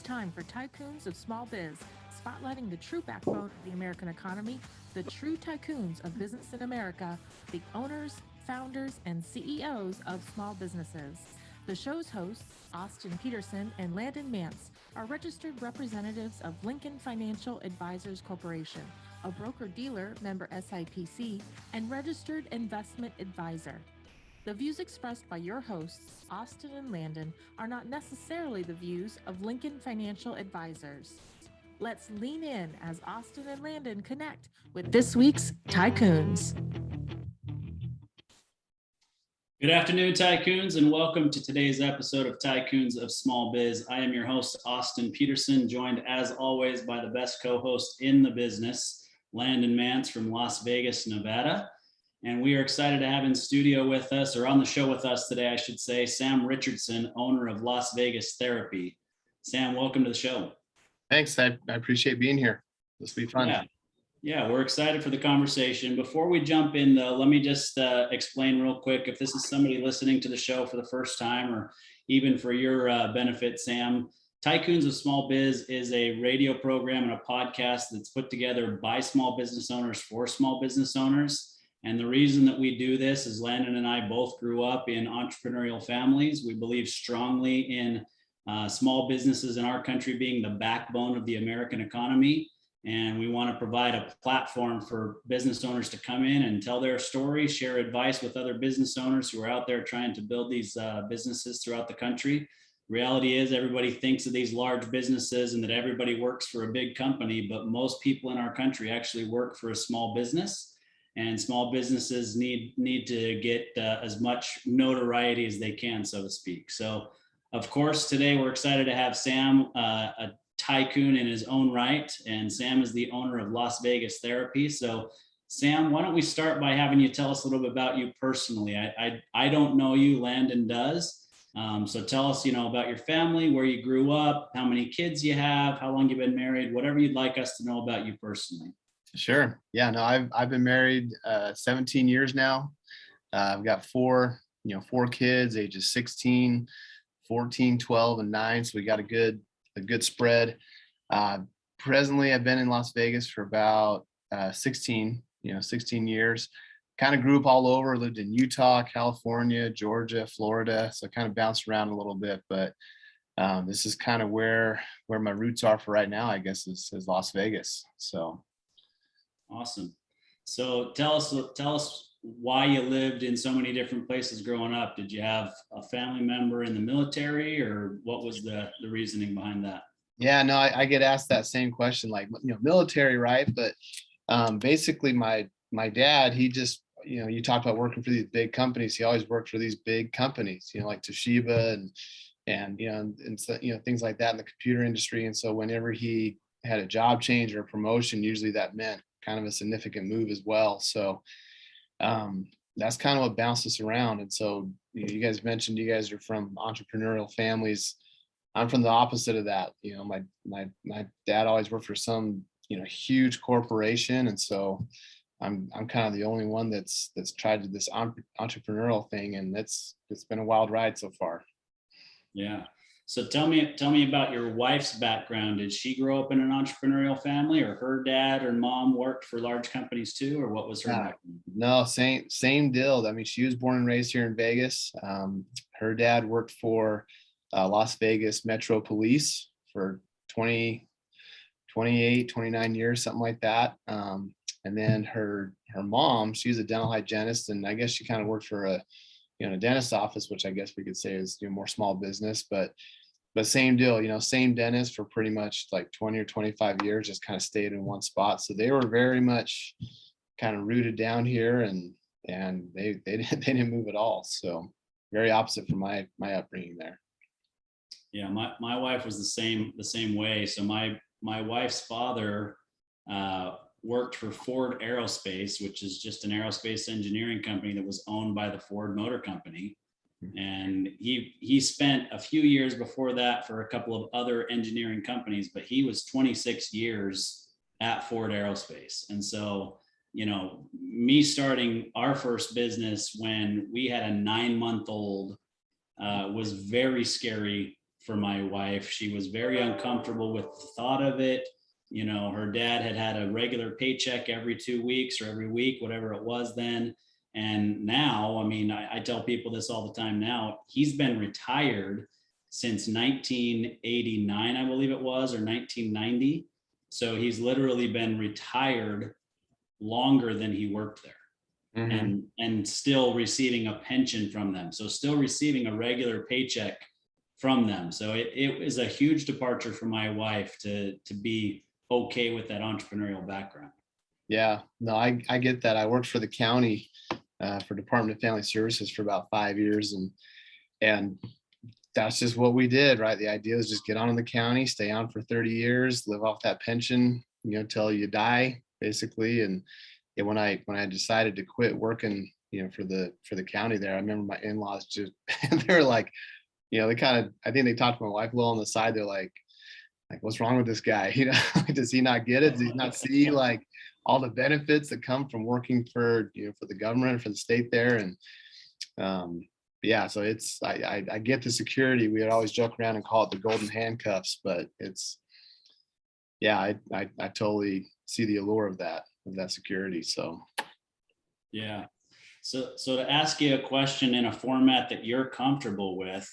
time for Tycoons of Small Biz, spotlighting the true backbone of the American economy, the true tycoons of business in America, the owners, founders, and CEOs of small businesses. The show's hosts, Austin Peterson and Landon Mance, are registered representatives of Lincoln Financial Advisors Corporation, a broker-dealer member SIPC, and registered investment advisor. The views expressed by your hosts, Austin and Landon, are not necessarily the views of Lincoln Financial Advisors. Let's lean in as Austin and Landon connect with this week's Tycoons. Good afternoon, Tycoons, and welcome to today's episode of Tycoons of Small Biz. I am your host, Austin Peterson, joined as always by the best co-host in the business, Landon Mance from Las Vegas, Nevada. And we are excited to have in studio with us, or on the show with us today, I should say, Sam Richardson, owner of Las Vegas Therapy. Sam, welcome to the show. Thanks. I appreciate being here. This will be fun. Yeah, we're excited for the conversation. Before we jump in, though, let me just explain real quick. If this is somebody listening to the show for the first time, or even for your benefit, Sam, Tycoons of Small Biz is a radio program and a podcast that's put together by small business owners for small business owners. And the reason that we do this is Landon and I both grew up in entrepreneurial families. We believe strongly in small businesses in our country being the backbone of the American economy. And we want to provide a platform for business owners to come in and tell their story, share advice with other business owners who are out there trying to build these businesses throughout the country. Reality is everybody thinks of these large businesses and that everybody works for a big company, but most people in our country actually work for a small business. And small businesses need to get as much notoriety as they can, so to speak. So, of course, today we're excited to have Sam, a tycoon in his own right, and Sam is the owner of Las Vegas Therapy. So, Sam, why don't we start by having you tell us a little bit about you personally? I don't know you, Landon does. So tell us, about your family, where you grew up, how many kids you have, how long you've been married, whatever you'd like us to know about you personally. Sure. Yeah, no, I've been married 17 years now. I've got four kids, ages 16, 14, 12, and 9. So we got a good spread. Presently, I've been in Las Vegas for about 16 years. Kind of grew up all over, lived in Utah, California, Georgia, Florida. So I kind of bounced around a little bit, but this is kind of where my roots are for right now, I guess, is Las Vegas. So. Awesome. So tell us why you lived in so many different places growing up. Did you have a family member in the military, or what was the reasoning behind that? Yeah, no, I get asked that same question, like, military, right? But basically my dad, he just, you talk about working for these big companies. He always worked for these big companies, like Toshiba and things like that in the computer industry. And so whenever he had a job change or a promotion, usually that meant kind of a significant move as well. So that's kind of what bounced us around. And so you guys mentioned you guys are from entrepreneurial families. I'm from the opposite of that. My dad always worked for some huge corporation, and so I'm kind of the only one that's tried this entrepreneurial thing, and it's been a wild ride so far. Yeah. So tell me about your wife's background. Did she grow up in an entrepreneurial family, or her dad or mom worked for large companies too, or what was her background? No, same deal. I mean, she was born and raised here in Vegas. Her dad worked for Las Vegas Metro Police for 28, 29 years, something like that. And then her mom, she's a dental hygienist, and I guess she kind of worked for a dentist office, which I guess we could say is more small business, but same deal, same dentist for pretty much like 20 or 25 years, just kind of stayed in one spot. So they were very much kind of rooted down here, and they didn't move at all. So very opposite from my upbringing there. Yeah, my wife was the same way. So my wife's father worked for Ford Aerospace, which is just an aerospace engineering company that was owned by the Ford Motor Company. And he spent a few years before that for a couple of other engineering companies, but he was 26 years at Ford Aerospace. And so, me starting our first business when we had a 9-month-old was very scary for my wife. She was very uncomfortable with the thought of it. You know, her dad had a regular paycheck every 2 weeks or every week, whatever it was then. And now, I mean, I tell people this all the time now, he's been retired since 1989, I believe it was, or 1990. So he's literally been retired longer than he worked there. And still receiving a pension from them. So still receiving a regular paycheck from them. So it was a huge departure for my wife to be okay with that entrepreneurial background. Yeah, no, I get that. I worked for the county for Department of Family Services for about 5 years, and that's just what we did, right? The idea was just get on in the county, stay on for 30 years, live off that pension, you know, till you die, basically. And when I decided to quit working, you know, for the county there, I remember my in-laws just they were like, you know, they kind of, I think they talked to my wife a little on the side. They're like, what's wrong with this guy? You know, does he not get it? Does he not see like all the benefits that come from working for, you know, for the government, for the state there? And yeah, so it's, I get the security. We would always joke around and call it the golden handcuffs, but it's, yeah, I totally see the allure of that security. So yeah. So to ask you a question in a format that you're comfortable with,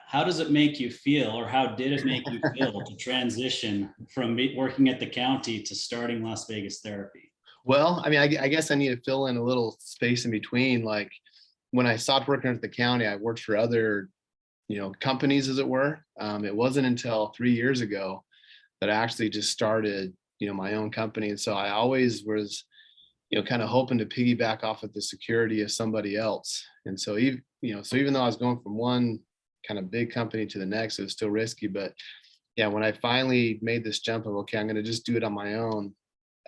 how does it make you feel, or how did it make you feel to transition from working at the county to starting Las Vegas Therapy? Well, I mean, I guess I need to fill in a little space in between. Like when I stopped working at the county, I worked for other, you know, companies, as it were. It wasn't until 3 years ago that I actually just started, you know, my own company. And so I always was, you know, kind of hoping to piggyback off of the security of somebody else. And so even, you know, so even though I was going from one kind of big company to the next, it was still risky. But yeah, when I finally made this jump of, okay, I'm going to just do it on my own.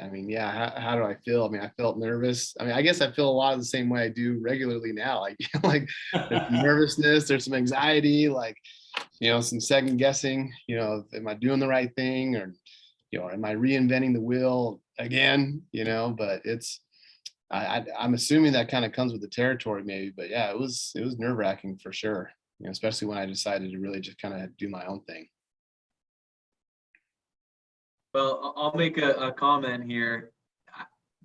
I mean, yeah, how do I feel? I mean, I felt nervous. I mean, I guess I feel a lot of the same way I do regularly now. Like, like there's some nervousness, there's some anxiety, like, you know, some second guessing, you know, am I doing the right thing, or, you know, am I reinventing the wheel again, you know? But it's, I'm assuming that kind of comes with the territory maybe, but yeah, it was nerve-wracking for sure, you know, especially when I decided to really just kind of do my own thing. Well, I'll make a comment here.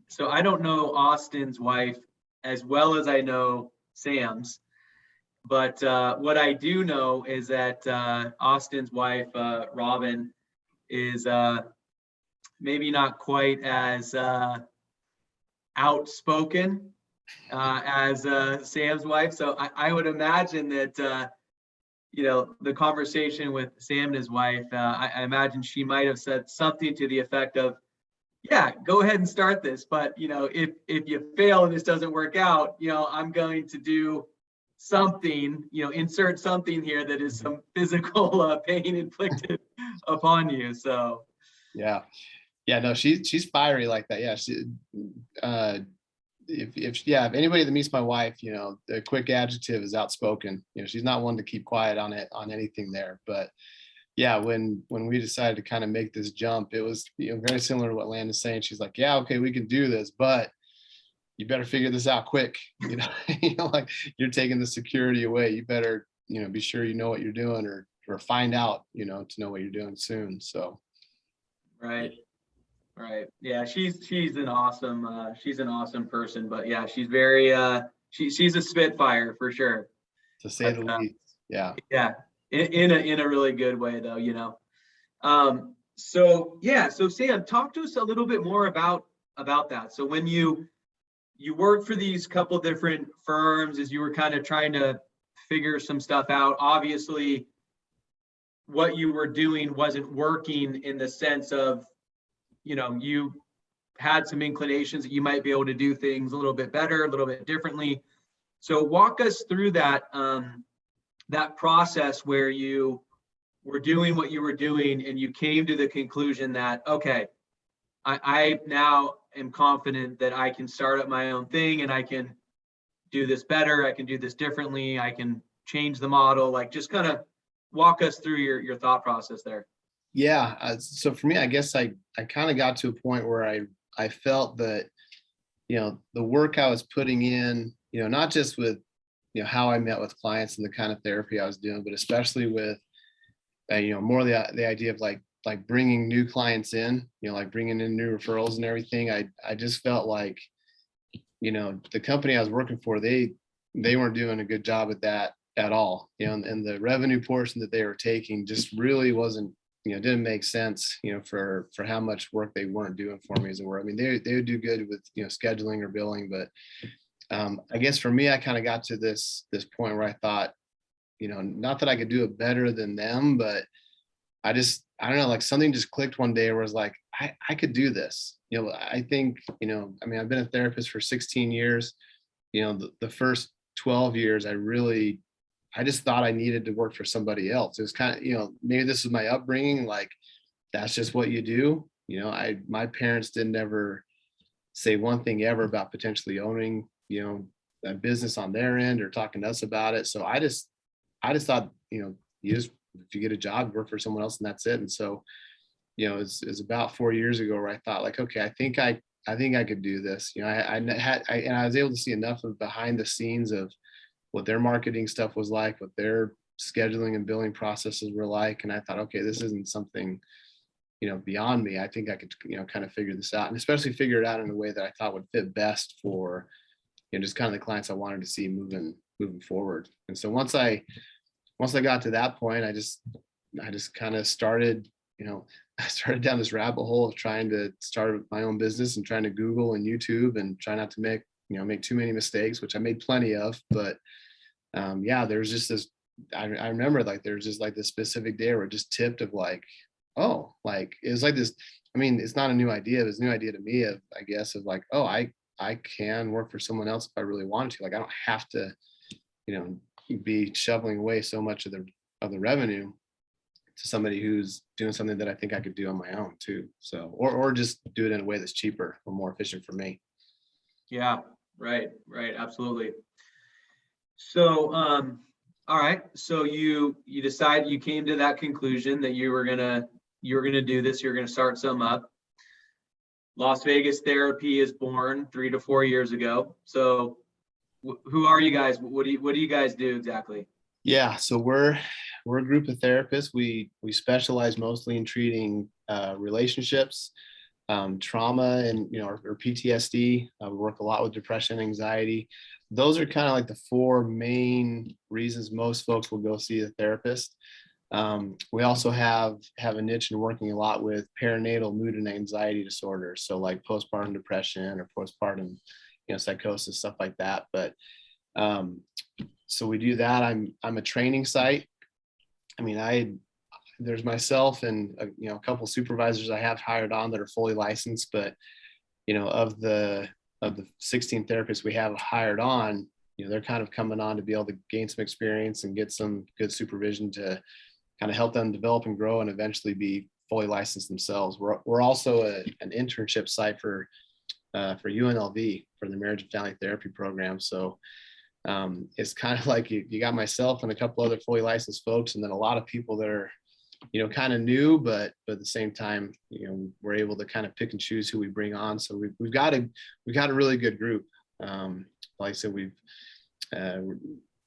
So I don't know Austin's wife as well as I know Sam's, but what I do know is that Austin's wife, Robin, is maybe not quite as outspoken as Sam's wife. So I would imagine that you know, the conversation with Sam and his wife, I imagine she might have said something to the effect of, yeah, go ahead and start this. But, you know, if you fail and this doesn't work out, you know, I'm going to do something, you know, insert something here that is some physical pain inflicted upon you. So, yeah, no, she's fiery like that. Yeah, she, if anybody that meets my wife, you know, the quick adjective is outspoken. You know, she's not one to keep quiet on anything there. But yeah, when we decided to kind of make this jump, it was, you know, very similar to what Landon's saying. She's like, yeah, okay, we can do this, but you better figure this out quick. You know, you know, like you're taking the security away. You better, you know, be sure you know what you're doing, or find out, you know, to know what you're doing soon. So right. Right. Yeah, she's an awesome person, but yeah, she's very she's a spitfire for sure. To say the least. Yeah. Yeah. In a really good way though, you know. So yeah, so Sam, talk to us a little bit more about that. So when you worked for these couple different firms, as you were kind of trying to figure some stuff out, obviously what you were doing wasn't working in the sense of, you know, you had some inclinations that you might be able to do things a little bit better, a little bit differently. So walk us through that that process where you were doing what you were doing and you came to the conclusion that, okay, I now am confident that I can start up my own thing and I can do this better, I can do this differently, I can change the model. Like, just kind of walk us through your thought process there. Yeah. So for me, I guess I kind of got to a point where I felt that, you know, the work I was putting in, you know, not just with, you know, how I met with clients and the kind of therapy I was doing, but especially with, more the idea of like bringing new clients in, like bringing in new referrals and everything. I just felt like, the company I was working for, they weren't doing a good job at that at all, and the revenue portion that they were taking just really wasn't, didn't make sense, for how much work they weren't doing for me as it were. I mean, they would do good with, scheduling or billing, but I guess for me, I kind of got to this point where I thought, not that I could do it better than them, but I don't know, like something just clicked one day where I was like, I could do this. I think, I mean, I've been a therapist for 16 years. The first 12 years, I just thought I needed to work for somebody else. It was kind of, maybe this was my upbringing. Like, that's just what you do. My parents didn't ever say one thing ever about potentially owning, a business on their end or talking to us about it. So I just thought, if you get a job, work for someone else and that's it. And so, it's about 4 years ago where I thought like, okay, I think I could do this. And I was able to see enough of behind the scenes of what their marketing stuff was like, what their scheduling and billing processes were like. And I thought, okay, this isn't something, beyond me. I think I could, kind of figure this out, and especially figure it out in a way that I thought would fit best for, just kind of the clients I wanted to see moving forward. And so once I got to that point, I just kind of started, I started down this rabbit hole of trying to start my own business and trying to Google and YouTube and try not to make too many mistakes, which I made plenty of. But there was just this, I remember like there was just like this specific day where it just tipped of like, oh, like it was like this. I mean, it's not a new idea. It was a new idea to me of, I guess, of like, oh, I can work for someone else if I really wanted to. Like, I don't have to, be shoveling away so much of the revenue to somebody who's doing something that I think I could do on my own too. So, or just do it in a way that's cheaper or more efficient for me. Yeah, right, absolutely. So, all right. So you decided, you came to that conclusion that you were gonna do this. You're gonna start some up. Las Vegas Therapy is born 3 to 4 years ago. So, who are you guys? What do you guys do exactly? Yeah, so we're a group of therapists. We specialize mostly in treating relationships, trauma, and or PTSD. We work a lot with depression, anxiety. Those are kind of like the 4 main reasons most folks will go see a therapist. We also have a niche in working a lot with perinatal mood and anxiety disorders, so like postpartum depression or postpartum psychosis, stuff like that. But so we do that. I'm a training site. I mean, there's myself and a couple supervisors I have hired on that are fully licensed, but of the 16 therapists we have hired on, they're kind of coming on to be able to gain some experience and get some good supervision to kind of help them develop and grow and eventually be fully licensed themselves. We're also an internship site for UNLV, for the Marriage and Family Therapy program. So it's kind of like you got myself and a couple other fully licensed folks, and then a lot of people that are, kind of new, but at the same time, we're able to kind of pick and choose who we bring on. So we've got a really good group. Like I said,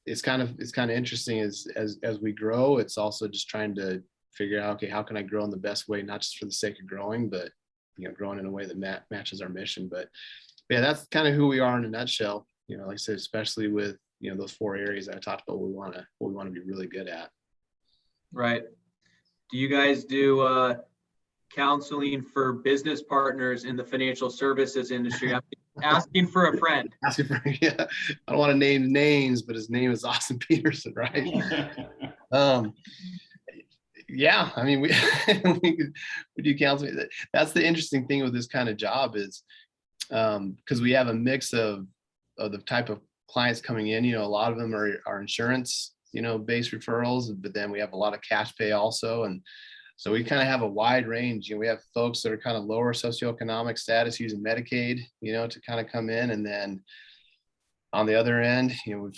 it's kind of interesting as we grow. It's also just trying to figure out, okay, how can I grow in the best way, not just for the sake of growing, but growing in a way that matches our mission. But yeah, that's kind of who we are in a nutshell. Like I said, especially with those 4 areas that I talked about, what we want to be really good at. Right. Do you guys do counseling for business partners in the financial services industry? I'm asking for a friend. Yeah. I don't want to name names, but his name is Austin Peterson, right? Yeah, I mean, we do counseling. That's the interesting thing with this kind of job is because we have a mix of the type of clients coming in. A lot of them are insurance, based referrals, but then we have a lot of cash pay also. And so we kind of have a wide range. We have folks that are kind of lower socioeconomic status using Medicaid, to kind of come in. And then on the other end, we've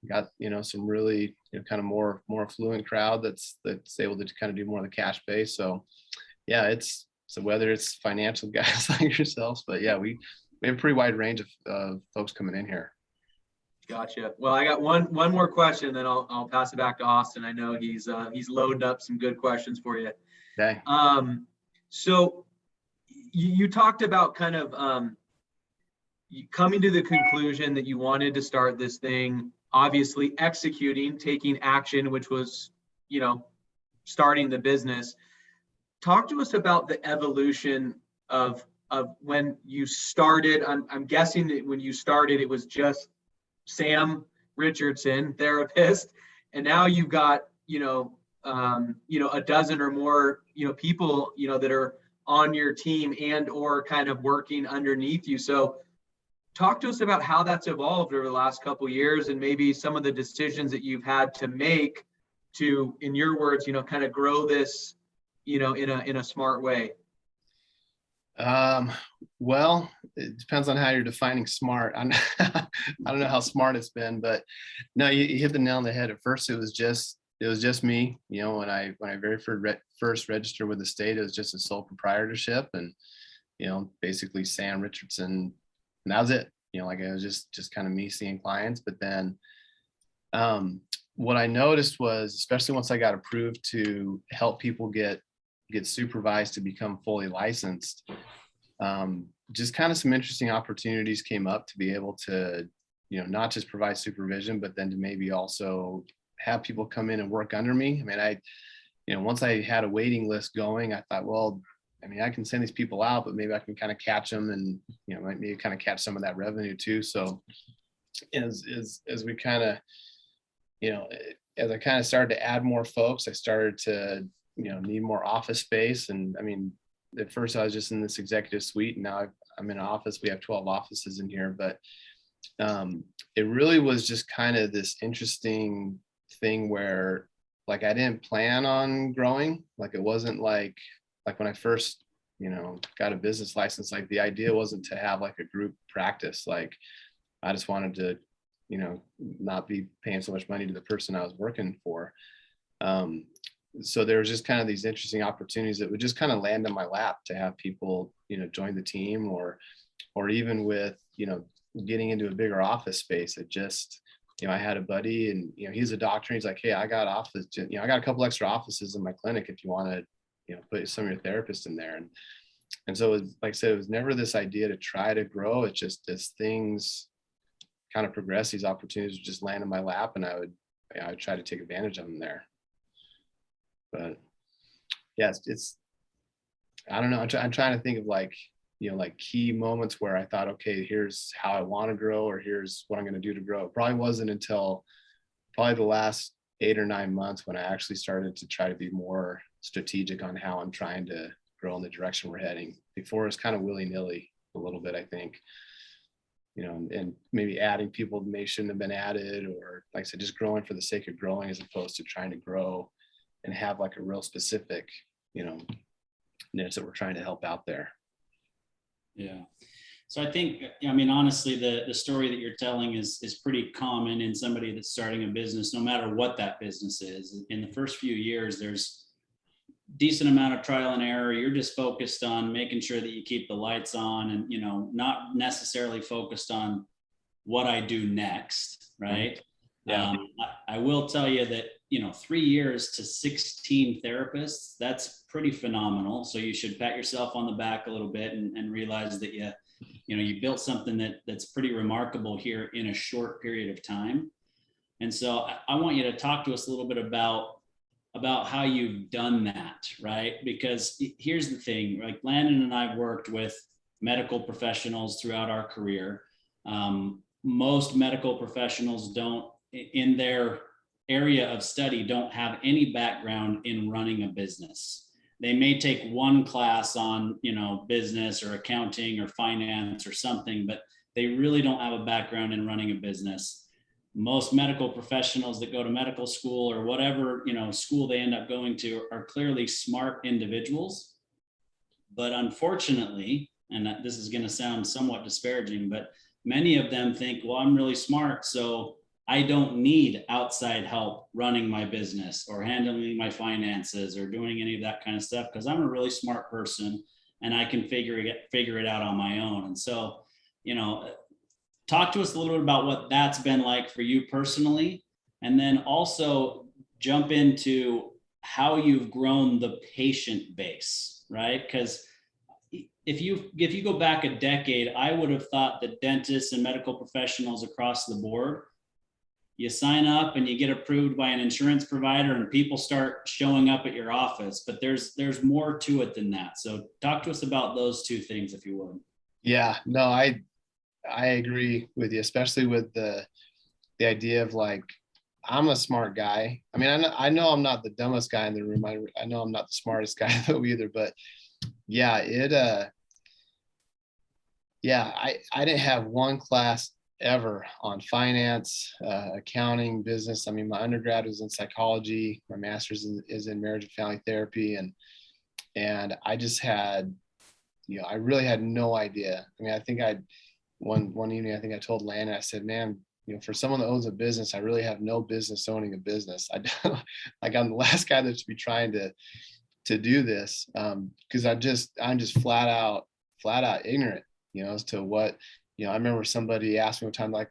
got, some really, kind of more affluent crowd that's able to kind of do more of the cash pay. So yeah, so whether it's financial guys like yourselves, but yeah, we have a pretty wide range of folks coming in here. Gotcha. Well, I got one more question, then I'll pass it back to Austin. I know he's loaded up some good questions for you. Okay. So you talked about kind of coming to the conclusion that you wanted to start this thing, obviously executing, taking action, which was, starting the business. Talk to us about the evolution of when you started. I'm guessing that when you started, it was just Sam Richardson, therapist, and now you've got a dozen or more people that are on your team and or kind of working underneath you. So talk to us about how that's evolved over the last couple of years, and maybe some of the decisions that you've had to make to, in your words, kind of grow this in a smart way. Well, it depends on how you're defining smart. I don't know how smart it's been, but no, you hit the nail on the head. At first, it was just me. When I very first registered with the state, it was just a sole proprietorship, and basically Sam Richardson, and that was it. Like it was just kind of me seeing clients. But then, what I noticed was, especially once I got approved to help people get supervised to become fully licensed, just kind of some interesting opportunities came up to be able to, not just provide supervision, but then to maybe also have people come in and work under me. I mean, once I had a waiting list going, I thought, well, I can send these people out, but maybe I can kind of catch them and, maybe kind of catch some of that revenue too. So as we kind of, as I kind of started to add more folks, I started to, need more office space. And at first I was just in this executive suite, and now I'm in an office. We have 12 offices in here, but it really was just kind of this interesting thing where, like, I didn't plan on growing. Like, it wasn't like when I first, got a business license, like the idea wasn't to have like a group practice. Like, I just wanted to, not be paying so much money to the person I was working for. So there was just kind of these interesting opportunities that would just kind of land in my lap to have people, join the team, or even with, getting into a bigger office space. It just, I had a buddy, and, he's a doctor. And he's like, hey, I got I got a couple extra offices in my clinic if you want to, put some of your therapists in there. And so it was, like I said, it was never this idea to try to grow. It's just as things kind of progress, these opportunities would just land in my lap, and I would try to take advantage of them there. But yeah, it's I don't know. I'm trying to think of like key moments where I thought, okay, here's how I want to grow, or here's what I'm going to do to grow. It probably wasn't until the last 8 or 9 months when I actually started to try to be more strategic on how I'm trying to grow in the direction we're heading. Before, it's kind of willy-nilly a little bit, I think, and maybe adding people that may shouldn't have been added, or, like I said, just growing for the sake of growing as opposed to trying to grow and have like a real specific, niche that we're trying to help out there. Yeah. So I think, honestly, the story that you're telling is pretty common in somebody that's starting a business, no matter what that business is. In the first few years, there's decent amount of trial and error. You're just focused on making sure that you keep the lights on, and, not necessarily focused on what I do next. Right. Yeah. I will tell you that, 3 years to 16 therapists, that's pretty phenomenal. So you should pat yourself on the back a little bit and realize that you built something that's pretty remarkable here in a short period of time. And so I want you to talk to us a little bit about how you've done that, right? Because here's the thing, like Landon and I worked with medical professionals throughout our career. Most medical professionals don't, in their area of study, don't have any background in running a business. They may take one class on, business or accounting or finance or something, but they really don't have a background in running a business. Most medical professionals that go to medical school or whatever, school they end up going to are clearly smart individuals. But unfortunately, and this is going to sound somewhat disparaging, but many of them think, well, I'm really smart, so I don't need outside help running my business or handling my finances or doing any of that kind of stuff, because I'm a really smart person and I can figure it out on my own. And so, talk to us a little bit about what that's been like for you personally, and then also jump into how you've grown the patient base, right? Because if you go back a decade, I would have thought that dentists and medical professionals across the board, you sign up and you get approved by an insurance provider and people start showing up at your office, but there's more to it than that. So talk to us about those two things, if you would. Yeah, no, I agree with you, especially with the idea of like, I'm a smart guy. I mean, I know I'm not the dumbest guy in the room. I know I'm not the smartest guy though either, but yeah, I didn't have one class ever on finance, accounting, business. I mean, my undergrad was in psychology. My master's is in marriage and family therapy. And I just had, I really had no idea. I mean, I think one evening, I think I told Landon, I said, man, for someone that owns a business, I really have no business owning a business. Like I'm the last guy that should be trying to do this. Cause I'm just flat out ignorant, as to what, I remember somebody asked me one time, like,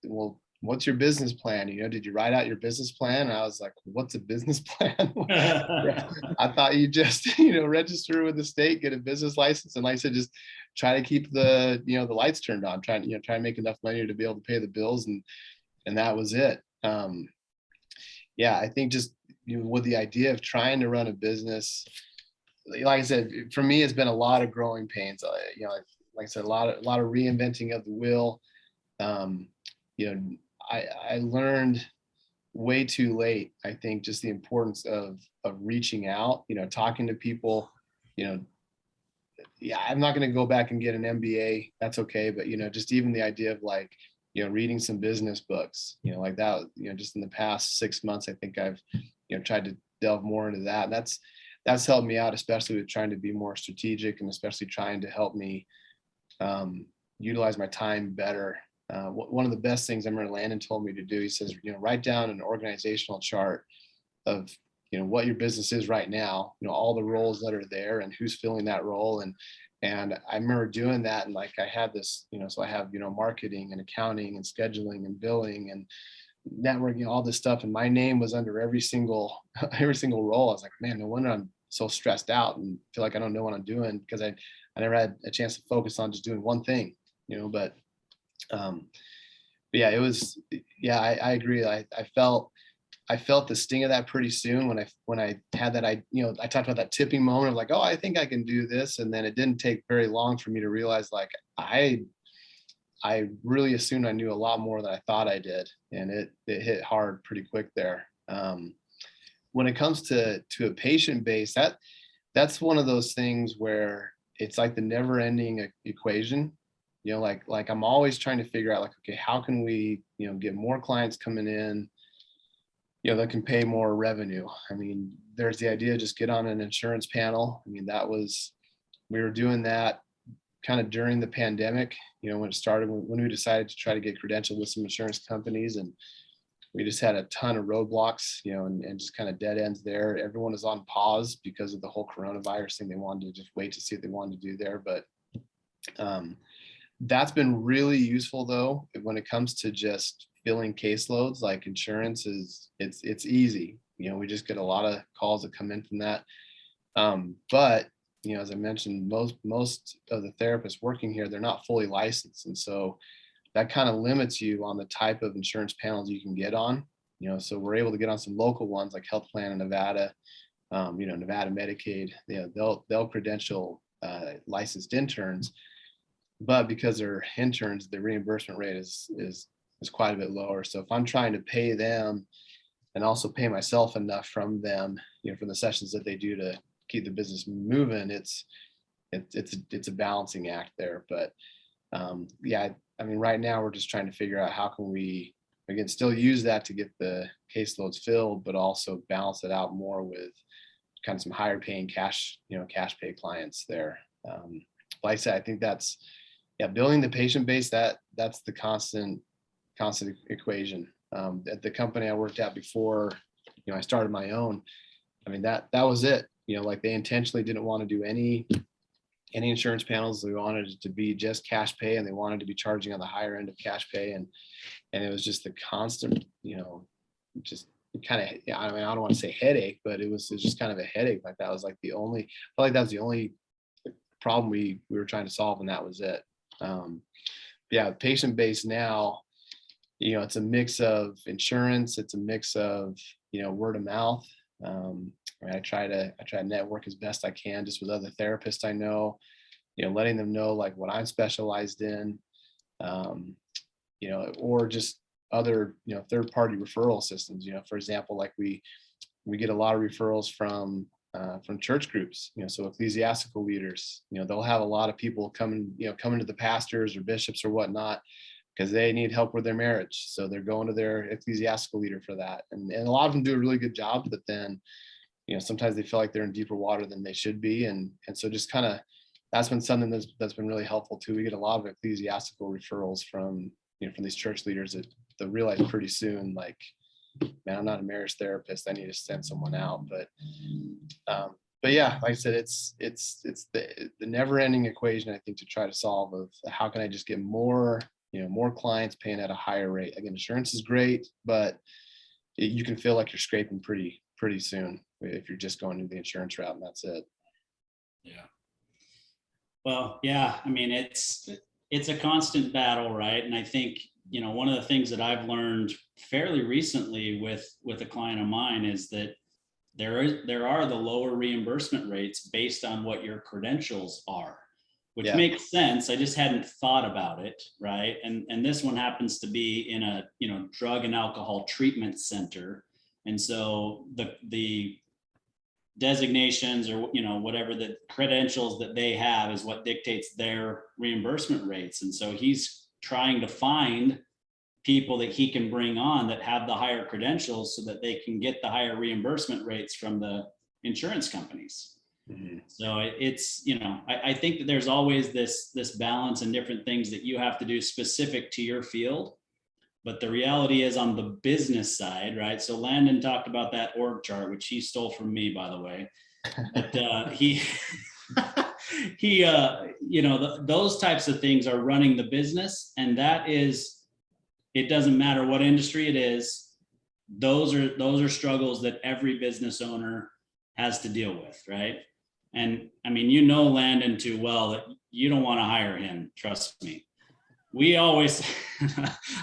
well, what's your business plan? Did you write out your business plan? And I was like, what's a business plan? I thought you just, register with the state, get a business license. And like I said, just try to keep the lights turned on, try to make enough money to be able to pay the bills. And that was it. I think just, with the idea of trying to run a business, like I said, for me, it's been a lot of growing pains. Like I said, a lot of reinventing of the wheel. I learned way too late, I think, just the importance of reaching out, talking to people. I'm not going to go back and get an MBA. That's okay. But, just even the idea of like, reading some business books, like that, just in the past 6 months, I think I've, tried to delve more into that. And that's helped me out, especially with trying to be more strategic and especially trying to help me utilize my time better. One of the best things I remember Landon told me to do, he says, write down an organizational chart of, what your business is right now, all the roles that are there and who's filling that role. And I remember doing that. And like, I had this, so I have, marketing and accounting and scheduling and billing and networking, all this stuff. And my name was under every single role. I was like, man, no wonder I'm so stressed out and feel like I don't know what I'm doing, because I never had a chance to focus on just doing one thing, but yeah, it was, I agree. I felt the sting of that pretty soon when I had that, I talked about that tipping moment of like, oh, I think I can do this. And then it didn't take very long for me to realize, like, I really assumed I knew a lot more than I thought I did. And it hit hard pretty quick there. When it comes to a patient base, that's one of those things where it's like the never ending equation, like I'm always trying to figure out, like, okay, how can we, get more clients coming in, that can pay more revenue. I mean, there's the idea, just get on an insurance panel. I mean, we were doing that kind of during the pandemic, when it started, when we decided to try to get credentialed with some insurance companies, and we just had a ton of roadblocks, and just kind of dead ends there. Everyone was on pause because of the whole coronavirus thing. They wanted to just wait to see what they wanted to do there. But that's been really useful though, when it comes to just filling caseloads. Like insurance it's easy. We just get a lot of calls that come in from that. But as I mentioned, most of the therapists working here, they're not fully licensed. And so that kind of limits you on the type of insurance panels you can get on, so we're able to get on some local ones like Health Plan in Nevada, Nevada Medicaid. They'll credential licensed interns, but because they're interns, the reimbursement rate is quite a bit lower. So if I'm trying to pay them and also pay myself enough from them, from the sessions that they do to keep the business moving, it's a balancing act there. But I mean, right now we're just trying to figure out how can we, again, still use that to get the caseloads filled, but also balance it out more with kind of some higher paying cash pay clients there. Like I said, I think that's, building the patient base, that's the constant equation. At the company I worked at before, I started my own, I mean, that was it. Like they intentionally didn't want to do any any insurance panels. We wanted it to be just cash pay, and they wanted to be charging on the higher end of cash pay. And it was just the constant, just kind of, I mean, I don't want to say headache, but it was just kind of a headache. Like that was like I felt like that was the only problem we were trying to solve, and that was it. Yeah, patient base now, it's a mix of insurance, it's a mix of, word of mouth. I try to network as best I can just with other therapists I know, letting them know like what I'm specialized in, or just other, third-party referral systems. For example, like we get a lot of referrals from church groups, so ecclesiastical leaders, they'll have a lot of people coming to the pastors or bishops or whatnot, because they need help with their marriage. So they're going to their ecclesiastical leader for that. And a lot of them do a really good job, but then, sometimes they feel like they're in deeper water than they should be. And so just kind of, that's been something that's been really helpful too. We get a lot of ecclesiastical referrals from these church leaders that they'll realize pretty soon, like, man, I'm not a marriage therapist, I need to send someone out. But yeah, like I said, it's the never-ending equation, I think, to try to solve of how can I just get more clients paying at a higher rate. Again, insurance is great, but you can feel like you're scraping pretty soon if you're just going to the insurance route and that's it. Yeah. Well, yeah, I mean, it's a constant battle, right? And I think, one of the things that I've learned fairly recently with a client of mine is that there are the lower reimbursement rates based on what your credentials are, which makes sense. I just hadn't thought about it, right? And this one happens to be in a drug and alcohol treatment center, and so the designations or whatever the credentials that they have is what dictates their reimbursement rates. And so he's trying to find people that he can bring on that have the higher credentials so that they can get the higher reimbursement rates from the insurance companies. Mm-hmm. So it's, I think that there's always this balance and different things that you have to do specific to your field. But the reality is on the business side, right? So Landon talked about that org chart, which he stole from me, by the way. But those types of things are running the business. And that is, it doesn't matter what industry it is. Those are struggles that every business owner has to deal with, right? And I mean, Landon too well that you don't want to hire him. Trust me. We always,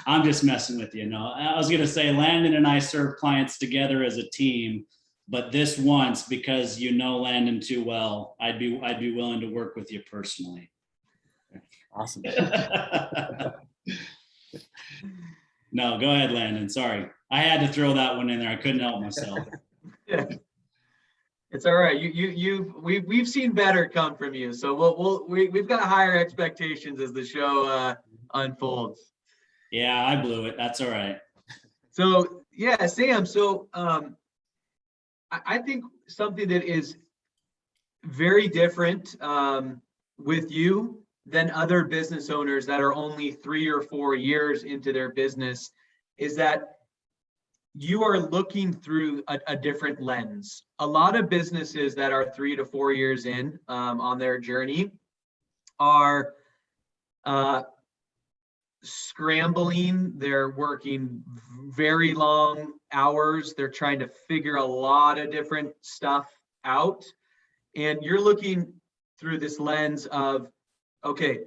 I'm just messing with you. No, I was going to say Landon and I serve clients together as a team, but this once, because Landon too well, I'd be willing to work with you personally. Awesome. No, go ahead, Landon. Sorry. I had to throw that one in there. I couldn't help myself. It's all right. We've seen better come from you. So we've got higher expectations as the show unfolds. Yeah, I blew it. That's all right. So yeah, Sam. So I think something that is very different with you than other business owners that are only 3 or 4 years into their business is that you are looking through a different lens. A lot of businesses that are 3 to 4 years in on their journey are scrambling. They're working very long hours. They're trying to figure a lot of different stuff out. And you're looking through this lens of, okay,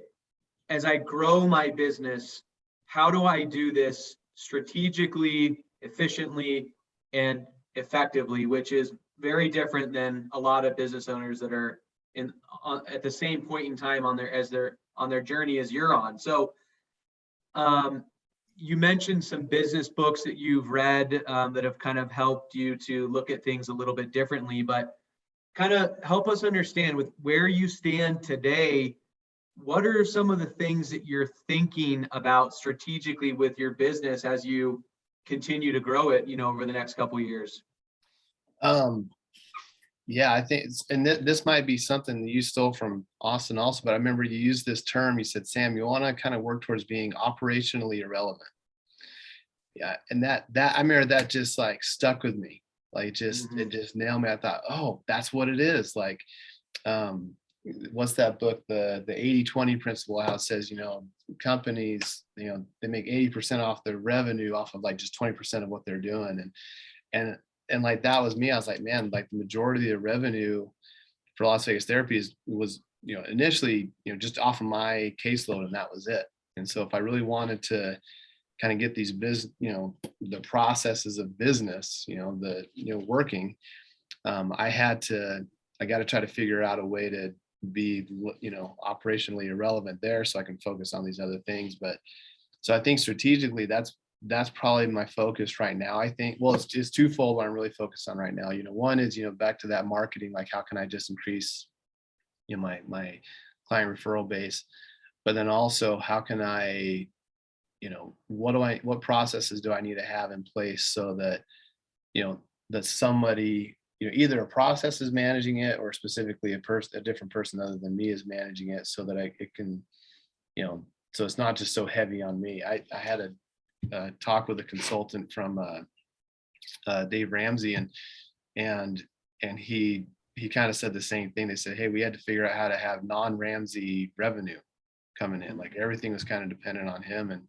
as I grow my business, how do I do this strategically, efficiently, and effectively, which is very different than a lot of business owners that are at the same point in time on their journey as you're on. So you mentioned some business books that you've read that have kind of helped you to look at things a little bit differently, but kind of help us understand with where you stand today. What are some of the things that you're thinking about strategically with your business as you continue to grow it, over the next couple of years? Yeah, I think, this might be something that you stole from Austin also, but I remember you used this term. You said, Sam, you want to kind of work towards being operationally irrelevant. Yeah, and that I remember that just like stuck with me. Like it just nailed me. I thought, oh, that's what it is. Like, what's that book, the 80/20 principle, how it says, companies, they make 80% off their revenue off of like just 20% of what they're doing. And like, that was me. I was like, man, like the majority of the revenue for Las Vegas Therapy was, initially, just off of my caseload, and that was it. And so if I really wanted to kind of get these business, the processes of business, working, I got to try to figure out a way to be, operationally irrelevant there, so I can focus on these other things. But so I think strategically, that's probably my focus right now. I think, well, it's twofold what I'm really focused on right now. One is, back to that marketing, like how can I just increase, my client referral base, but then also how can I, what processes do I need to have in place so that, that somebody, either a process is managing it, or specifically a different person other than me is managing it, so that it can, so it's not just so heavy on me. I had a talk with a consultant from Dave Ramsey, and he kind of said the same thing. They said, hey, we had to figure out how to have non-Ramsey revenue coming in. Like everything was kind of dependent on him, and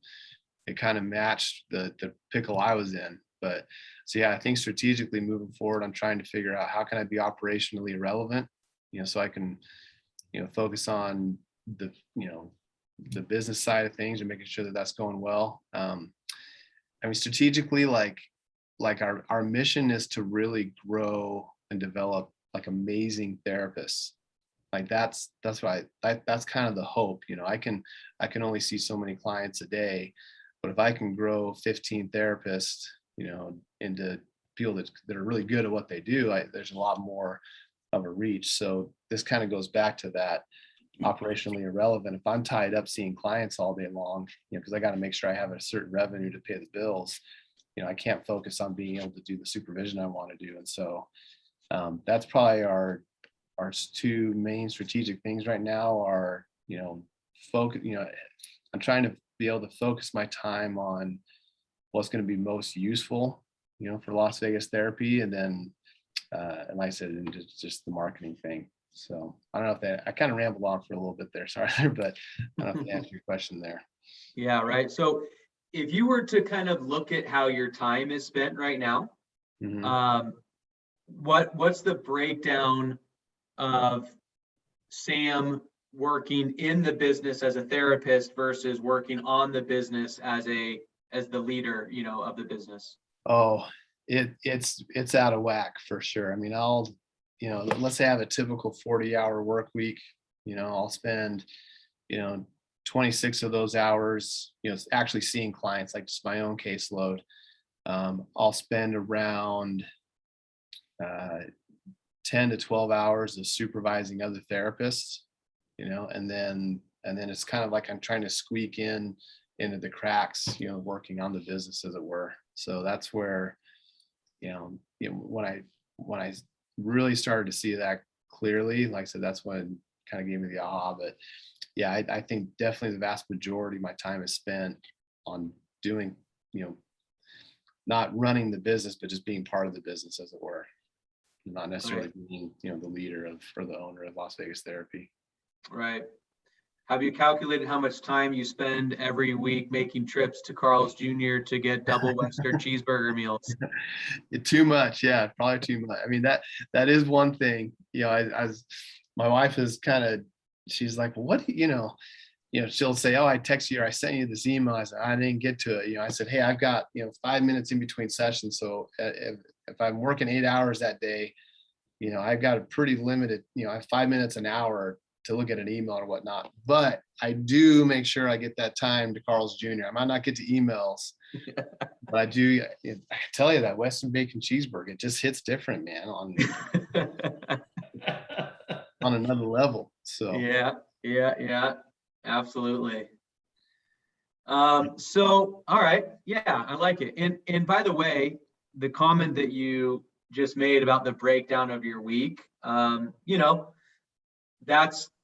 it kind of matched the pickle I was in. But so yeah, I think strategically moving forward, I'm trying to figure out how can I be operationally relevant, so I can, focus on the, the business side of things and making sure that that's going well. I mean, strategically, like our mission is to really grow and develop like amazing therapists. Like that's kind of the hope. I can only see so many clients a day, but if I can grow 15 therapists, into people that are really good at what they do, there's a lot more of a reach. So this kind of goes back to that operationally irrelevant. If I'm tied up seeing clients all day long, because I got to make sure I have a certain revenue to pay the bills, I can't focus on being able to do the supervision I want to do. And so that's probably our two main strategic things right now are, focus, I'm trying to be able to focus my time on what's going to be most useful, for Las Vegas Therapy. And then, and like I said, and just the marketing thing. So I don't know if I kind of rambled on for a little bit there, sorry, but I don't know if I answered your question there. Yeah, right. So if you were to kind of look at how your time is spent right now, what's the breakdown of Sam working in the business as a therapist versus working on the business as the leader, of the business? Oh, it's out of whack for sure. I mean, let's say I have a typical 40-hour work week, I'll spend, 26 of those hours, actually seeing clients, like just my own caseload. I'll spend around 10 to 12 hours of supervising other therapists, and then it's kind of like I'm trying to squeak into the cracks, working on the business, as it were. So that's where, when I really started to see that clearly, like I said, that's when it kind of gave me the aha. But yeah, I think definitely the vast majority of my time is spent on doing, not running the business, but just being part of the business, as it were. Not necessarily being, the leader or the owner of Las Vegas Therapy. Right. Have you calculated how much time you spend every week making trips to Carl's Jr. to get double Western cheeseburger meals? Too much. Yeah, probably too much. I mean, that is one thing, my wife is kind of, she's like, well, what, she'll say, oh, I text you or I sent you this email. I said, I didn't get to it. I said, hey, I've got, 5 minutes in between sessions. So if I'm working 8 hours that day, I've got a pretty limited, I have 5 minutes an hour to look at an email or whatnot, but I do make sure I get that time to Carl's Jr. I might not get to emails, but I do. I tell you that Western bacon cheeseburger, it just hits different, man, on another level. So yeah, absolutely. So all right, yeah, I like it. And by the way, the comment that you just made about the breakdown of your week,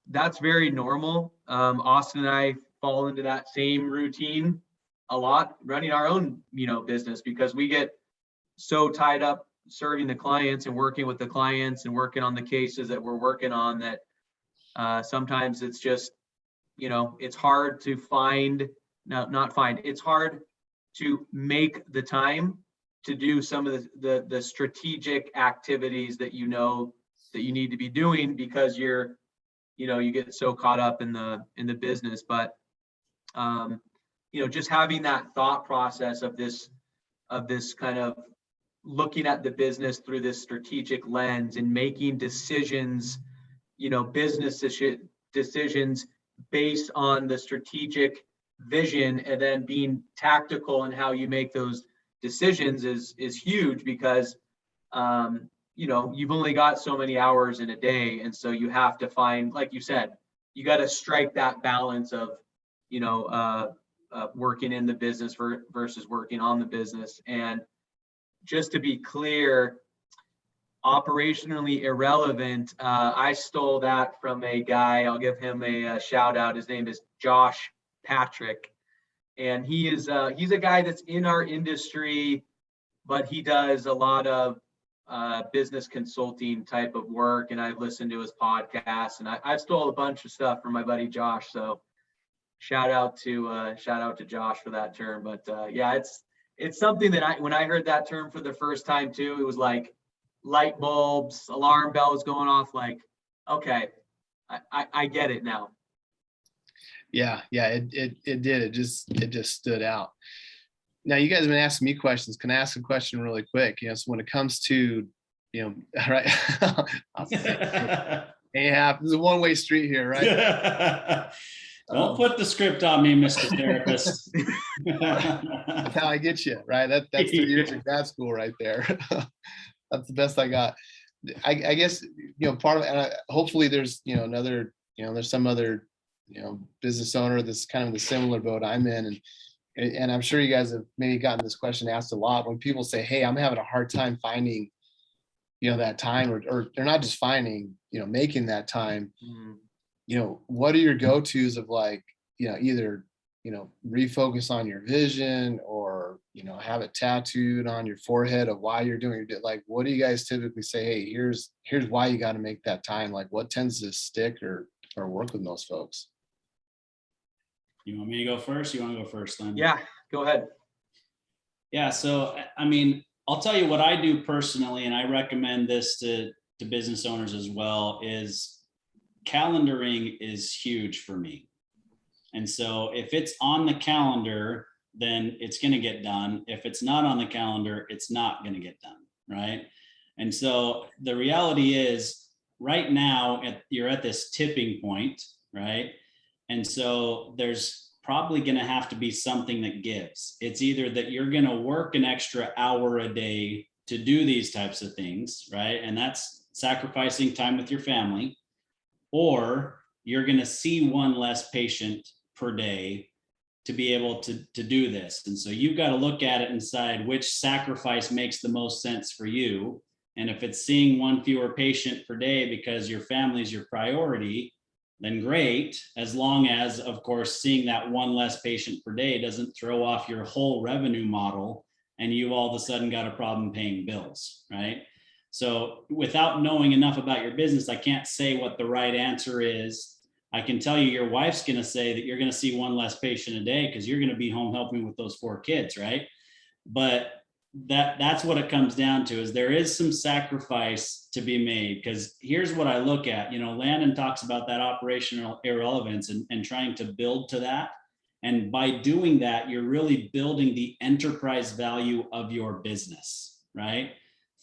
that's very normal. Austin and I fall into that same routine a lot, running our own, business, because we get so tied up serving the clients and working with the clients and working on the cases that we're working on that Sometimes it's just, it's hard to find, no, not find, it's hard to make the time to do some of the strategic activities that that you need to be doing, because you get so caught up in the business. But just having that thought process of this kind of looking at the business through this strategic lens and making decisions, business decisions based on the strategic vision, and then being tactical in how you make those decisions is huge, because you've only got so many hours in a day, and so you have to find, like you said, you got to strike that balance of working in the business versus working on the business. And just to be clear, operationally irrelevant, I stole that from a guy. I'll give him a shout out. His name is Josh Patrick, and he's a guy that's in our industry, but he does a lot of business consulting type of work, and I've listened to his podcast, and I stole a bunch of stuff from my buddy Josh. So shout out to Josh for that term. But yeah, it's something that when I heard that term for the first time too, it was like light bulbs, alarm bells going off, like, okay, I get it now. Yeah, it did. It just stood out. Now, you guys have been asking me questions. Can I ask a question really quick? So when it comes to, right? Yeah, it's a one-way street here, right? Don't put the script on me, Mr. Therapist. That's how I get you, right? That's 3 years of grad school right there. That's the best I got. I guess, part of it, and hopefully there's, another, there's some other, business owner that's kind of the similar boat I'm in. And I'm sure you guys have maybe gotten this question asked a lot when people say, hey, I'm having a hard time finding, that time, or they're not just finding, making that time. What are your go-tos of, like, either, refocus on your vision, or, have it tattooed on your forehead of why you're doing it. Like, what do you guys typically say? Hey, here's why you got to make that time. Like, what tends to stick or work with most folks? You want me to go first? You want to go first, Landon? Yeah, go ahead. Yeah. So, I mean, I'll tell you what I do personally, and I recommend this to business owners as well, is calendaring is huge for me. And so if it's on the calendar, then it's going to get done. If it's not on the calendar, it's not going to get done. Right. And so the reality is, right now you're at this tipping point, right? And so there's probably going to have to be something that gives. It's either that you're going to work an extra hour a day to do these types of things, right? And that's sacrificing time with your family, or you're going to see one less patient per day to be able to do this. And so you've got to look at it and decide which sacrifice makes the most sense for you. And if it's seeing one fewer patient per day because your family is your priority, then great, as long as, of course, seeing that one less patient per day doesn't throw off your whole revenue model and you all of a sudden got a problem paying bills, right? So without knowing enough about your business, I can't say what the right answer is. I can tell you your wife's going to say that you're going to see one less patient a day because you're going to be home helping with those 4 kids, right? But that's what it comes down to, is there is some sacrifice to be made. Because here's what I look at, Landon talks about that operational irrelevance and trying to build to that. And by doing that, you're really building the enterprise value of your business, right?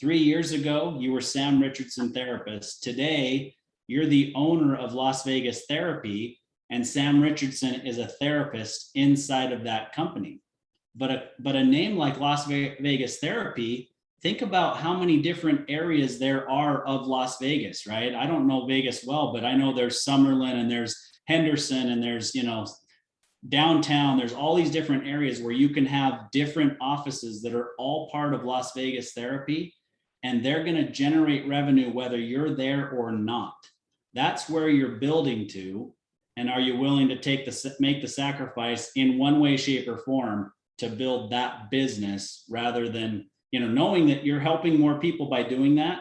3 years ago, you were Sam Richardson Therapist. Today, you're the owner of Las Vegas Therapy, and Sam Richardson is a therapist inside of that company. But a name like Las Vegas Therapy, think about how many different areas there are of Las Vegas, right? I don't know Vegas well, but I know there's Summerlin and there's Henderson and there's, downtown. There's all these different areas where you can have different offices that are all part of Las Vegas Therapy, and they're going to generate revenue whether you're there or not. That's where you're building to. And are you willing to make the sacrifice in one way, shape, or form to build that business, rather than, knowing that you're helping more people by doing that,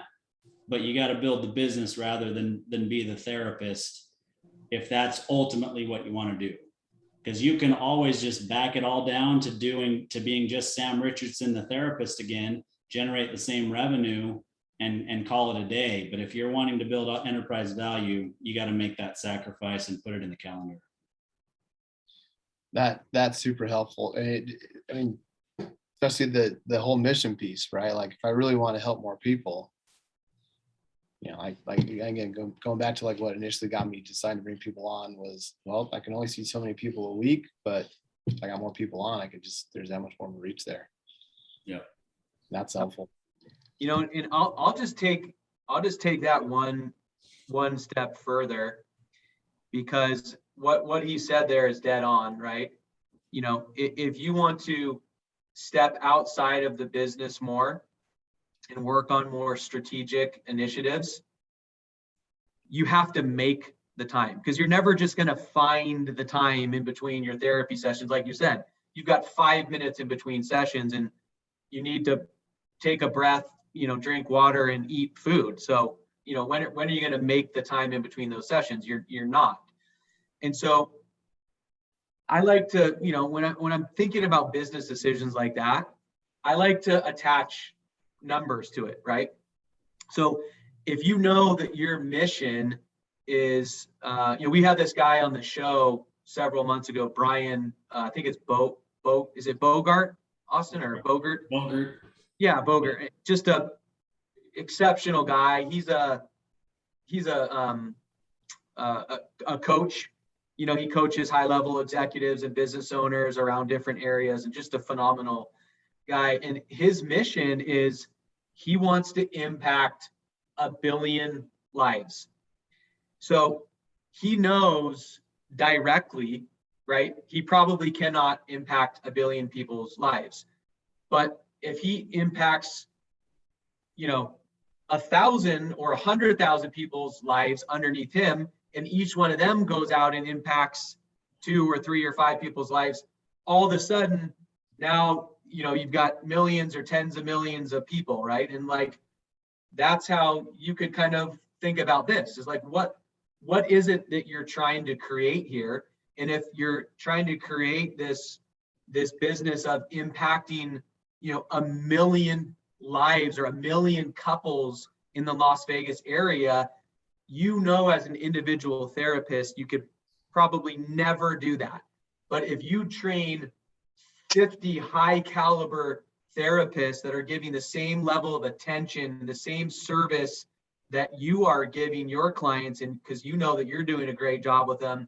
but you got to build the business rather than be the therapist. if that's ultimately what you want to do. Because you can always just back it all down to being just Sam Richardson, the therapist again, generate the same revenue and call it a day. But if you're wanting to build up enterprise value, you got to make that sacrifice and put it in the calendar. That's super helpful. And I mean, especially the whole mission piece, right? Like if I really want to help more people, you know, like again, going back to like what initially got me deciding to bring people on was, well, I can only see so many people a week, but if I got more people on, there's that much more of a reach there. Yeah. That's helpful. You know, and I'll just take that one step further, because what he said there is dead on, right? You know, if you want to step outside of the business more and work on more strategic initiatives, you have to make the time, because you're never just going to find the time in between your therapy sessions. Like you said, you've got 5 minutes in between sessions and you need to take a breath, you know, drink water and eat food. So, you know, when are you going to make the time in between those sessions? You're not. And so I like to, you know, when I'm thinking about business decisions like that, I like to attach numbers to it, right? So if you know that your mission is, you know, we had this guy on the show several months ago, Brian, I think it's is it Bogart, Austin, or Bogart? Bogart. Yeah, Bogart, just a exceptional guy. He's a coach. You know, he coaches high-level executives and business owners around different areas, and just a phenomenal guy. And his mission is he wants to impact 1 billion lives. So he knows directly, right? He probably cannot impact 1 billion people's lives. But if he impacts, you know, 1,000 or 100,000 people's lives underneath him, and each one of them goes out and impacts 2 or 3 or 5 people's lives, all of a sudden now, you know, you've got millions or tens of millions of people, right? And like, that's how you could kind of think about this, is like, what is it that you're trying to create here? And if you're trying to create this business of impacting, you know, 1 million lives or 1 million couples in the Las Vegas area, you know, as an individual therapist, you could probably never do that. But if you train 50 high caliber therapists that are giving the same level of attention, the same service that you are giving your clients, and because you know that you're doing a great job with them,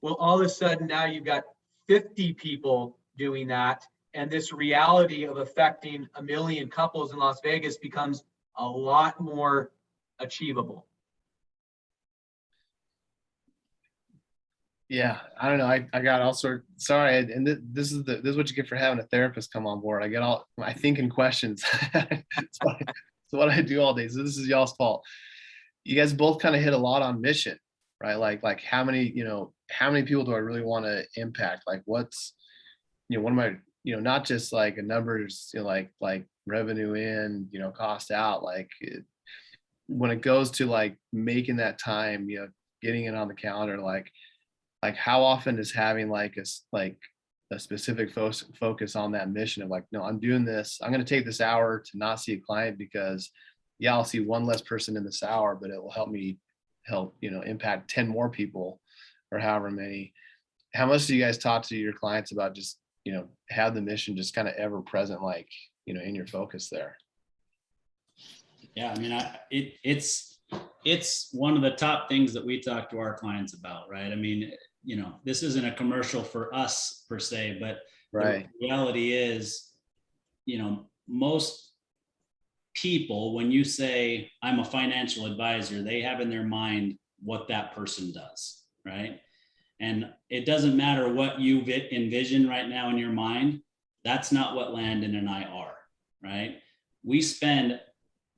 well, all of a sudden now you've got 50 people doing that. And this reality of affecting 1 million couples in Las Vegas becomes a lot more achievable. Yeah, I don't know. I got all sorts. Sorry, and this is what you get for having a therapist come on board. I get all my thinking questions. It's what I do all day. So this is y'all's fault. You guys both kind of hit a lot on mission, right? Like how many people do I really want to impact? Like what's, you know, what am I, you know, not just like a numbers, you know, like revenue in, you know, cost out. Like when it goes to like making that time, you know, getting it on the calendar, like how often is having like a specific focus on that mission of like, no, I'm doing this. I'm going to take this hour to not see a client because yeah, I'll see one less person in this hour, but it will help me you know, impact 10 more people or however many. How much do you guys talk to your clients about just, you know, have the mission just kind of ever present, like, you know, in your focus there? Yeah. I mean, it's one of the top things that we talk to our clients about, right? I mean, you know, this isn't a commercial for us per se, but right. The reality is, you know, most people, when you say I'm a financial advisor, they have in their mind what that person does, right? And it doesn't matter what you envision right now in your mind. That's not what Landon and I are, right? We spend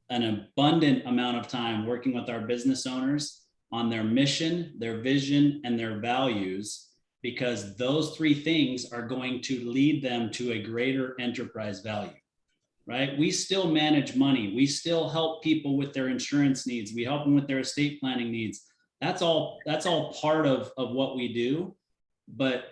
an abundant amount of time working with our business owners on their mission, their vision, and their values, because those 3 things are going to lead them to a greater enterprise value, right? We still manage money. We still help people with their insurance needs. We help them with their estate planning needs. that's all part of what we do. But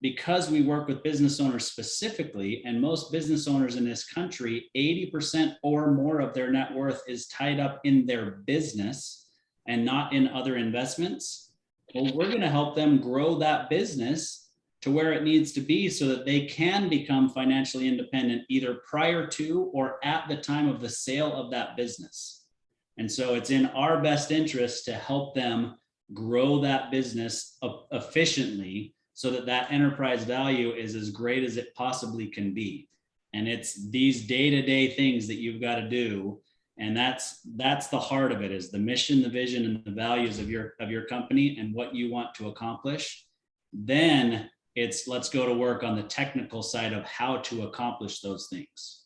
because we work with business owners specifically, and most business owners in this country, 80% or more of their net worth is tied up in their business and not in other investments. Well, we're going to help them grow that business to where it needs to be so that they can become financially independent either prior to or at the time of the sale of that business. And so it's in our best interest to help them grow that business efficiently so that that enterprise value is as great as it possibly can be. And it's these day-to-day things that you've got to do. And that's the heart of it, is the mission, the vision, and the values of your company and what you want to accomplish. Then it's let's go to work on the technical side of how to accomplish those things.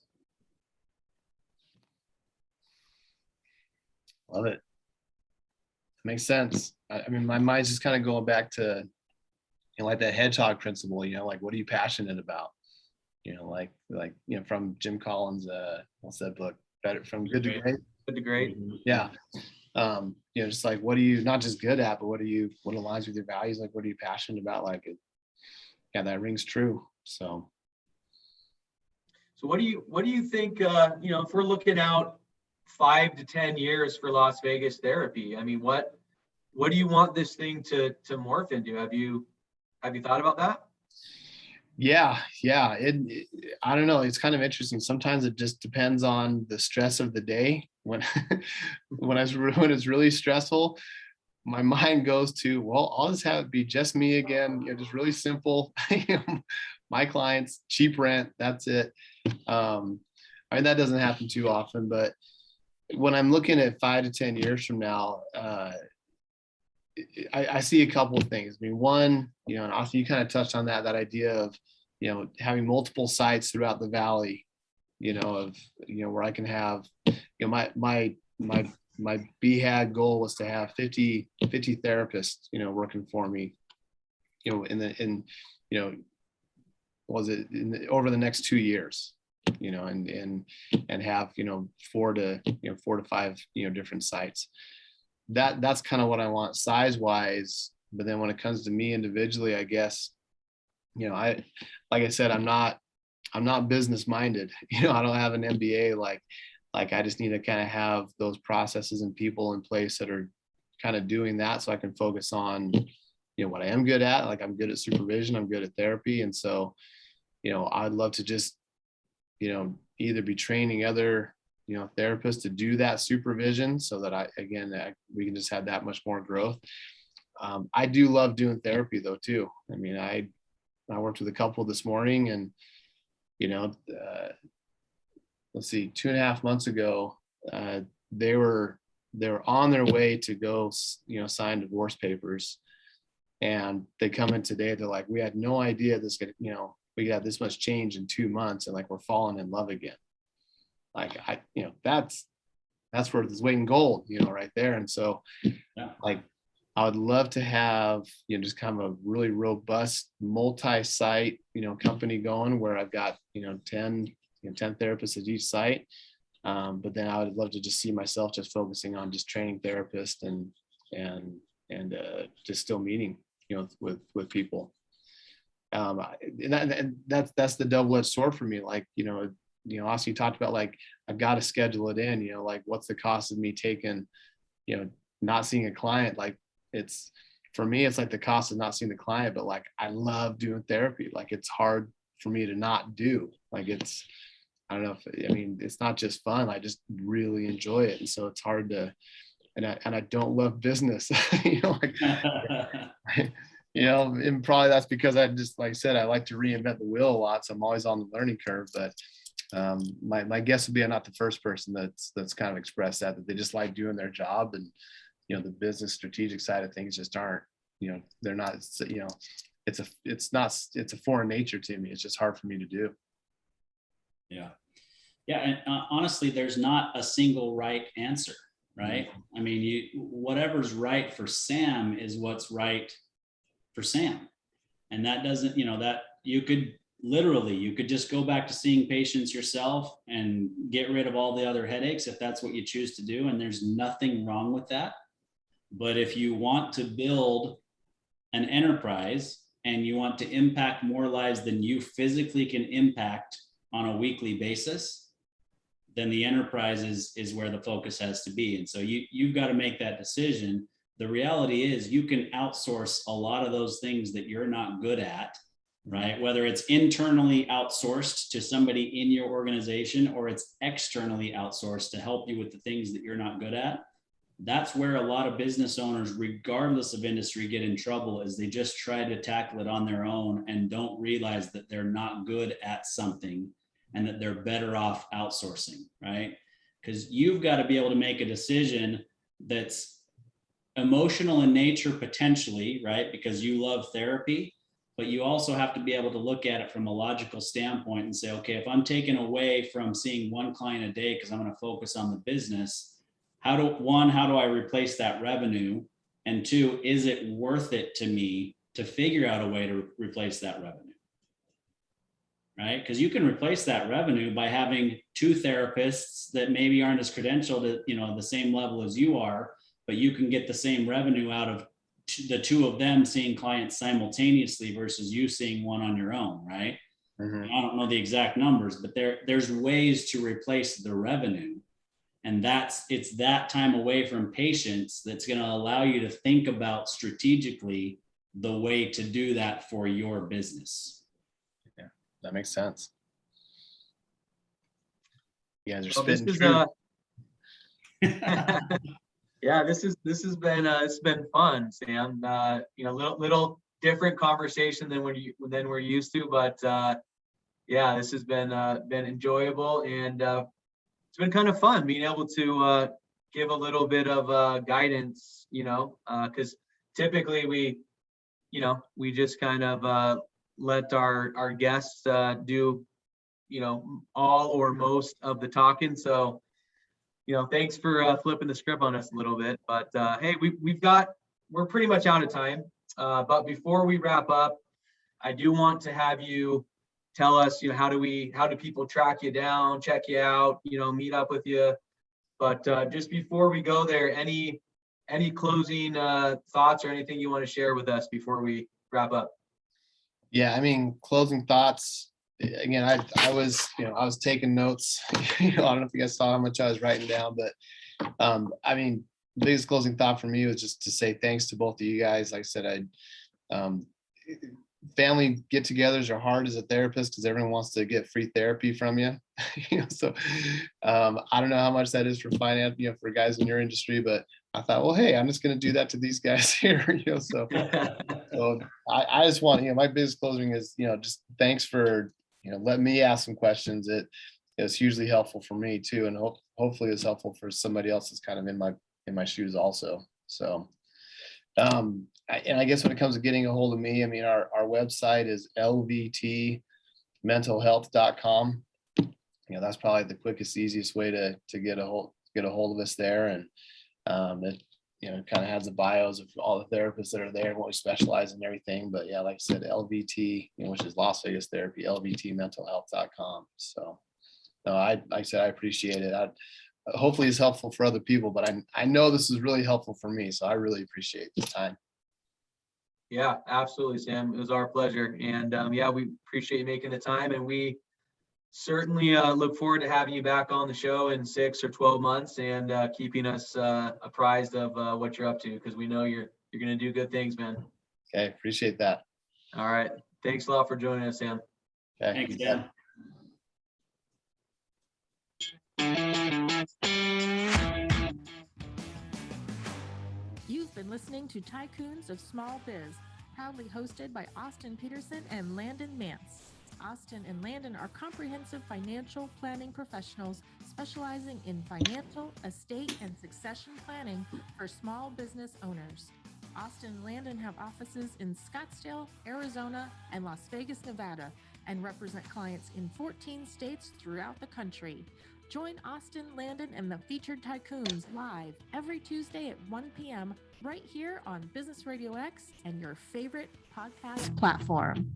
Love it. Makes sense. I mean, my mind's just kind of going back to, like that hedgehog principle, like what are you passionate about? Like from Jim Collins, what's that book? Better from Good to Great. Good to Great. Yeah. Just like, what are you not just good at, but what aligns with your values? Like, what are you passionate about? Like, yeah, that rings true. So what do you think, if we're looking out 5 to 10 years for Las Vegas therapy, I mean, what do you want this thing to morph into? Have you thought about that? Yeah. I don't know. It's kind of interesting. Sometimes it just depends on the stress of the day. When it's really stressful, my mind goes to, well, I'll just have it be just me again. Just really simple. My clients, cheap rent. That's it. I mean, that doesn't happen too often, but when I'm looking at 5 to 10 years from now, I see a couple of things. I mean, one, and also you kind of touched on that idea of, having multiple sites throughout the valley, where I can have, my BHAG goal was to have 50 therapists, working for me, over the next 2 years, and have, 4 to 5, different sites. That's kind of what I want size wise. But then when it comes to me individually, I guess, like I said, I'm not business minded. I don't have an MBA. Like I just need to kind of have those processes and people in place that are kind of doing that, so I can focus on, what I am good at. Like I'm good at supervision, I'm good at therapy. And so, I'd love to just, either be training other, therapists to do that supervision so that we can just have that much more growth. I do love doing therapy though, too. I mean, I worked with a couple this morning and, let's see, 2.5 months ago, they were on their way to go, sign divorce papers. And they come in today, they're like, we had no idea this could, we got this much change in 2 months, and like, we're falling in love again. Like that's worth its weight in gold, right there. And so like, I would love to have, just kind of a really robust multi-site, company going where I've got, 10 therapists at each site. But then I would love to just see myself just focusing on just training therapists and just still meeting, with people. And that's the double-edged sword for me. Like, also you talked about, like, I've got to schedule it in, like what's the cost of me taking, not seeing a client. Like, it's, for me, it's like the cost of not seeing the client, but like, I love doing therapy. Like, it's hard for me to not do. Like, it's, I don't know it's not just fun. I just really enjoy it. And so it's hard to, and I don't love business, and probably that's because I just, like I said, I like to reinvent the wheel a lot. So I'm always on the learning curve, but my guess would be I'm not the first person that's kind of expressed that they just like doing their job, and the business strategic side of things just aren't, they're not, it's a foreign nature to me. It's just hard for me to do. Yeah. And honestly, there's not a single right answer, right? Mm-hmm. I mean, whatever's right for Sam is what's right for Sam. And that doesn't, that you could just go back to seeing patients yourself and get rid of all the other headaches if that's what you choose to do. And there's nothing wrong with that. But if you want to build an enterprise and you want to impact more lives than you physically can impact on a weekly basis, then the enterprise is where the focus has to be. And so you've got to make that decision. The reality is you can outsource a lot of those things that you're not good at, right? Whether it's internally outsourced to somebody in your organization or it's externally outsourced to help you with the things that you're not good at. That's where a lot of business owners, regardless of industry, get in trouble, is they just try to tackle it on their own and don't realize that they're not good at something and that they're better off outsourcing, right? Because you've got to be able to make a decision that's emotional in nature potentially, right? Because you love therapy, but you also have to be able to look at it from a logical standpoint and say, okay, if I'm taken away from seeing one client a day because I'm going to focus on the business, how do I replace that revenue? And two, is it worth it to me to figure out a way to replace that revenue? Right? Because you can replace that revenue by having two therapists that maybe aren't as credentialed at, the same level as you are, but you can get the same revenue out of the two of them seeing clients simultaneously versus you seeing one on your own, right? Mm-hmm. I don't know the exact numbers, but there's ways to replace the revenue. And it's that time away from patients that's going to allow you to think about strategically the way to do that for your business. Yeah, that makes sense. You guys are Well, spitting truth. Yeah, this has been it's been fun, Sam. Little different conversation than we're used to, but yeah, this has been enjoyable, and it's been kind of fun being able to give a little bit of guidance, because typically we just kind of let our guests do, all or most of the talking. So, thanks for flipping the script on us a little bit. But hey, we're pretty much out of time. But before we wrap up, I do want to have you tell us, how do people track you down, check you out, meet up with you. But just before we go there, any closing thoughts or anything you want to share with us before we wrap up? Yeah, closing thoughts. Again, I was taking notes. I don't know if you guys saw how much I was writing down, but the biggest closing thought for me was just to say thanks to both of you guys. Like I said, family get-togethers are hard as a therapist because everyone wants to get free therapy from you. So I don't know how much that is for finance, for guys in your industry, but I thought, well, hey, I'm just going to do that to these guys here. So I just want, my biggest closing is, just thanks for, letting me ask some questions. It was hugely helpful for me too, and hopefully it's helpful for somebody else that's kind of in my shoes also. So. I guess when it comes to getting a hold of me, our website is lvtmentalhealth.com. That's probably the quickest, easiest way to get a hold of us there. And it kind of has the bios of all the therapists that are there and what we specialize in, everything. But yeah, like I said, LVT, which is Las Vegas Therapy, lvtmentalhealth.com. So like I said, I appreciate it. Hopefully it's helpful for other people, but I know this is really helpful for me. So I really appreciate the time. Yeah, absolutely, Sam. It was our pleasure. And yeah, we appreciate you making the time, and we certainly look forward to having you back on the show in 6 or 12 months and keeping us apprised of what you're up to, because we know you're going to do good things, man. Okay. Appreciate that. All right. Thanks a lot for joining us, Sam. Okay. Thanks, Sam. You've been listening to Tycoons of Small Biz, proudly hosted by Austin Peterson and Landon Mance. Austin and Landon are comprehensive financial planning professionals specializing in financial, estate, and succession planning for small business owners. Austin and Landon have offices in Scottsdale, Arizona, and Las Vegas, Nevada, and represent clients in 14 states throughout the country. Join Austin, Landon, and the featured Tycoons live every Tuesday at 1 p.m. right here on Business Radio X and your favorite podcast platform.